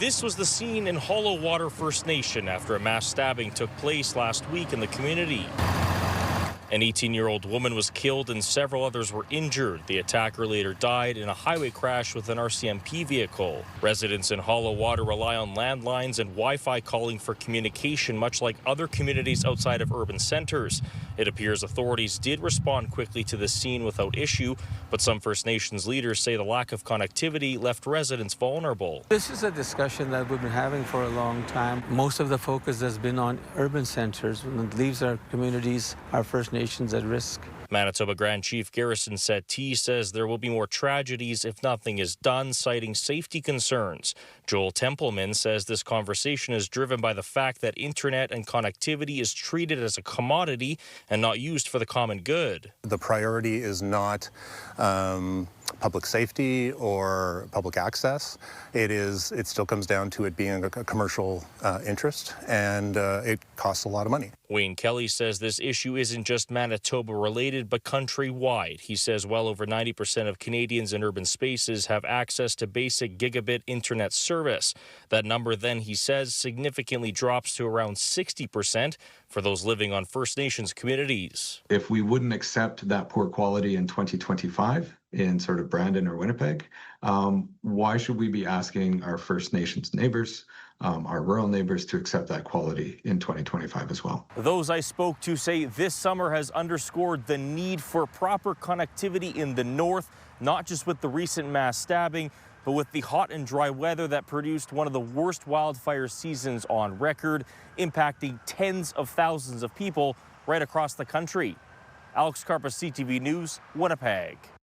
This was the scene in Hollow Water First Nation after a mass stabbing took place last week in the community. An 18-year-old woman was killed and several others were injured. The attacker later died in a highway crash with an RCMP vehicle. Residents in Hollow Water rely on landlines and Wi-Fi calling for communication, much like other communities outside of urban centers. It appears authorities did respond quickly to the scene without issue, but some First Nations leaders say the lack of connectivity left residents vulnerable. This is a discussion that we've been having for a long time. Most of the focus has been on urban centers, and it leaves our communities, our First Nations at risk. Manitoba Grand Chief Garrison Settee says there will be more tragedies if nothing is done, citing safety concerns. Joel Templeman says this conversation is driven by the fact that internet and connectivity is treated as a commodity and not used for the common good. The priority is not public safety or public access. It still comes down to it being a commercial interest, and it costs a lot of money. Wayne Kelly says this issue isn't just Manitoba related, but countrywide. He says well over 90% of Canadians in urban spaces have access to basic gigabit internet service. That number then, he says, significantly drops to around 60% for those living on First Nations communities. If we wouldn't accept that poor quality in 2025 in sort of Brandon or Winnipeg, why should we be asking our First Nations neighbors, our rural neighbors, to accept that quality in 2025 as well? Those I spoke to say this summer has underscored the need for proper connectivity in the north, not just with the recent mass stabbing, but with the hot and dry weather that produced one of the worst wildfire seasons on record, impacting tens of thousands of people right across the country. Alex Karpa, CTV News, Winnipeg.